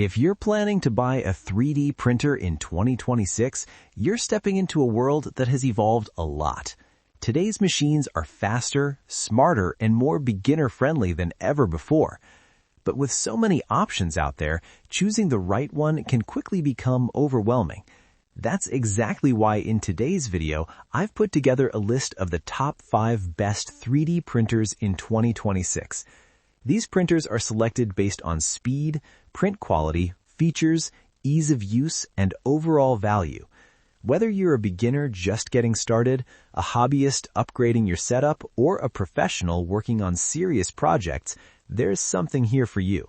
If you're planning to buy a 3D printer in 2026, you're stepping into a world that has evolved a lot. Today's machines are faster, smarter, and more beginner-friendly than ever before. But with so many options out there, choosing the right one can quickly become overwhelming. That's exactly why in today's video, I've put together a list of the top 5 best 3D printers in 2026. These printers are selected based on speed, print quality, features, ease of use, and overall value. Whether you're a beginner just getting started, a hobbyist upgrading your setup, or a professional working on serious projects, there's something here for you.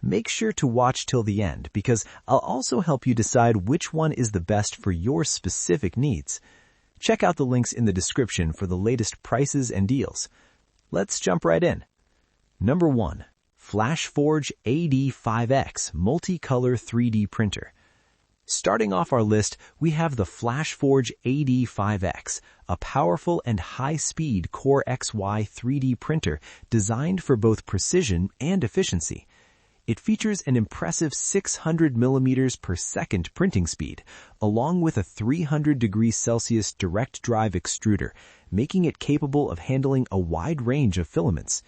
Make sure to watch till the end because I'll also help you decide which one is the best for your specific needs. Check out the links in the description for the latest prices and deals. Let's jump right in. Number 1. FlashForge Ad5X Multicolor 3D Printer. Starting off our list, we have the FlashForge Ad5X, a powerful and high-speed Core XY 3D printer designed for both precision and efficiency. It features an impressive 600 millimeters per second printing speed, along with a 300 degrees Celsius direct drive extruder, making it capable of handling a wide range of filaments.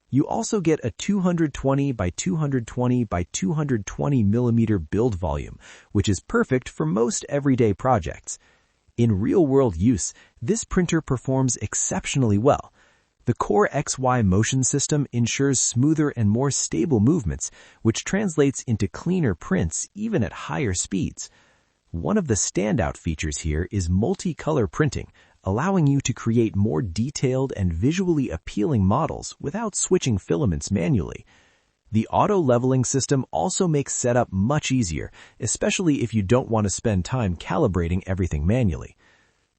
You also get a 220 by 220 by 220 millimeter build volume, which is perfect for most everyday projects. In real-world use, this printer performs exceptionally well. The Core XY motion system ensures smoother and more stable movements, which translates into cleaner prints even at higher speeds. One of the standout features here is multicolor printing, allowing you to create more detailed and visually appealing models without switching filaments manually. The auto-leveling system also makes setup much easier, especially if you don't want to spend time calibrating everything manually.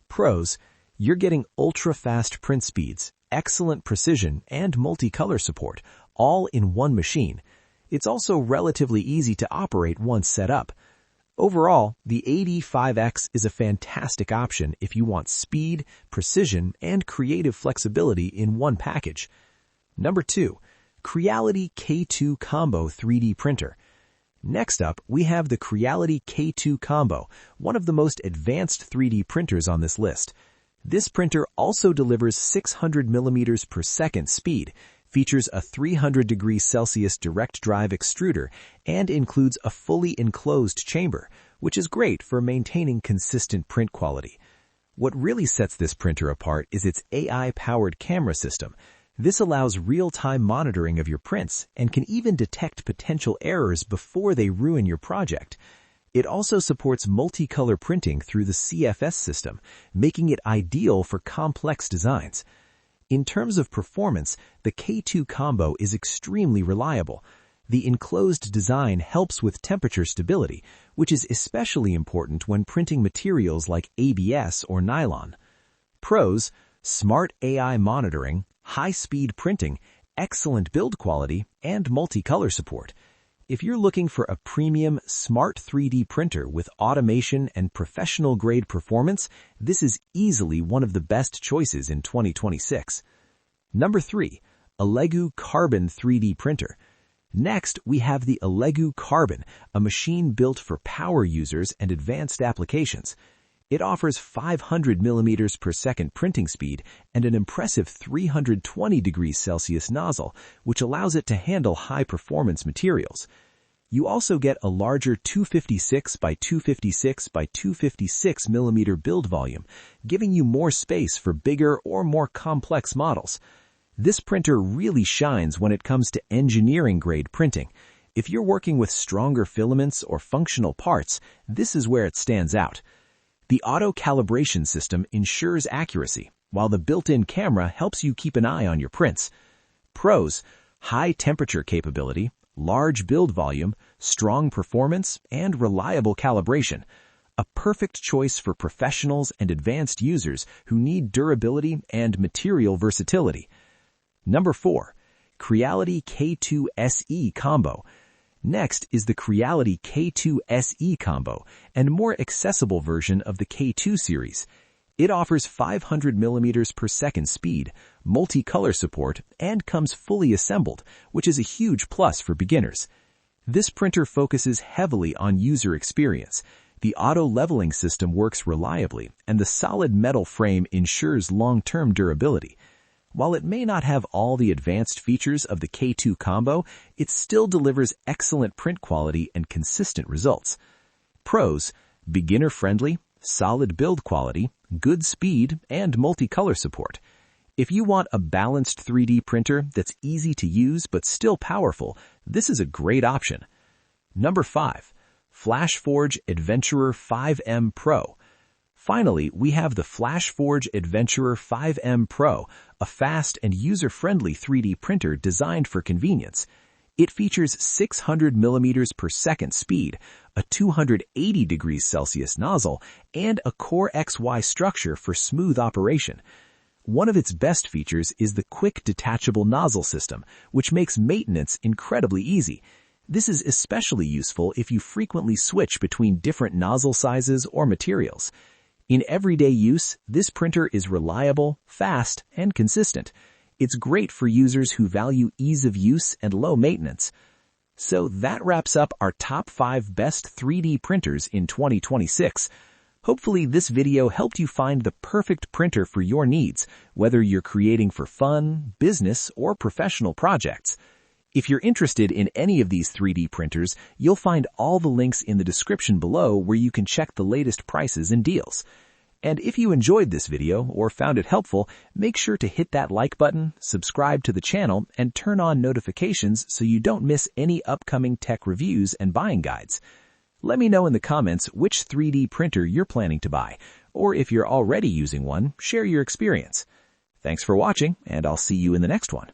Pros: you're getting ultra-fast print speeds, excellent precision, and multicolor support, all in one machine. It's also relatively easy to operate once set up. Overall, the Ad5X is a fantastic option if you want speed, precision, and creative flexibility in one package. Number 2. Creality K2 Combo 3D Printer. Next up, we have the Creality K2 Combo, one of the most advanced 3D printers on this list. This printer also delivers 600 millimeters per second speed, features a 300 degrees Celsius direct drive extruder, and includes a fully enclosed chamber, which is great for maintaining consistent print quality. What really sets this printer apart is its AI-powered camera system. This allows real-time monitoring of your prints and can even detect potential errors before they ruin your project. It also supports multicolor printing through the CFS system, making it ideal for complex designs. In terms of performance, the K2 Combo is extremely reliable. The enclosed design helps with temperature stability, which is especially important when printing materials like ABS or nylon. Pros: smart AI monitoring, high-speed printing, excellent build quality, and multicolor support. If you're looking for a premium, smart 3D printer with automation and professional-grade performance, this is easily one of the best choices in 2026. Number 3. Elegoo Carbon 3D Printer. Next, we have the Elegoo Carbon, a machine built for power users and advanced applications. It offers 500 millimeters per second printing speed and an impressive 320 degrees Celsius nozzle, which allows it to handle high-performance materials. You also get a larger 256 by 256 by 256 millimeter build volume, giving you more space for bigger or more complex models. This printer really shines when it comes to engineering-grade printing. If you're working with stronger filaments or functional parts, this is where it stands out. The auto-calibration system ensures accuracy, while the built-in camera helps you keep an eye on your prints. Pros: high temperature capability, large build volume, strong performance, and reliable calibration. A perfect choice for professionals and advanced users who need durability and material versatility. Number 4. Creality K2SE Combo. Next is the Creality K2SE Combo, and more accessible version of the K2 series. It offers 500 millimeters per second speed, multicolor support, and comes fully assembled, which is a huge plus for beginners. This printer focuses heavily on user experience. The auto-leveling system works reliably, and the solid metal frame ensures long-term durability. While it may not have all the advanced features of the K2 Combo, it still delivers excellent print quality and consistent results. Pros: beginner-friendly, solid build quality, good speed, and multicolor support. If you want a balanced 3D printer that's easy to use but still powerful, this is a great option. Number 5. FlashForge Adventurer 5M Pro. Finally, we have the FlashForge Adventurer 5M Pro, a fast and user-friendly 3D printer designed for convenience. It features 600 millimeters per second speed, a 280 degrees Celsius nozzle, and a Core XY structure for smooth operation. One of its best features is the quick detachable nozzle system, which makes maintenance incredibly easy. This is especially useful if you frequently switch between different nozzle sizes or materials. In everyday use, this printer is reliable, fast, and consistent. It's great for users who value ease of use and low maintenance. So that wraps up our top 5 best 3D printers in 2026. Hopefully this video helped you find the perfect printer for your needs, whether you're creating for fun, business, or professional projects. If you're interested in any of these 3D printers, you'll find all the links in the description below where you can check the latest prices and deals. And if you enjoyed this video or found it helpful, make sure to hit that like button, subscribe to the channel, and turn on notifications so you don't miss any upcoming tech reviews and buying guides. Let me know in the comments which 3D printer you're planning to buy, or if you're already using one, share your experience. Thanks for watching, and I'll see you in the next one.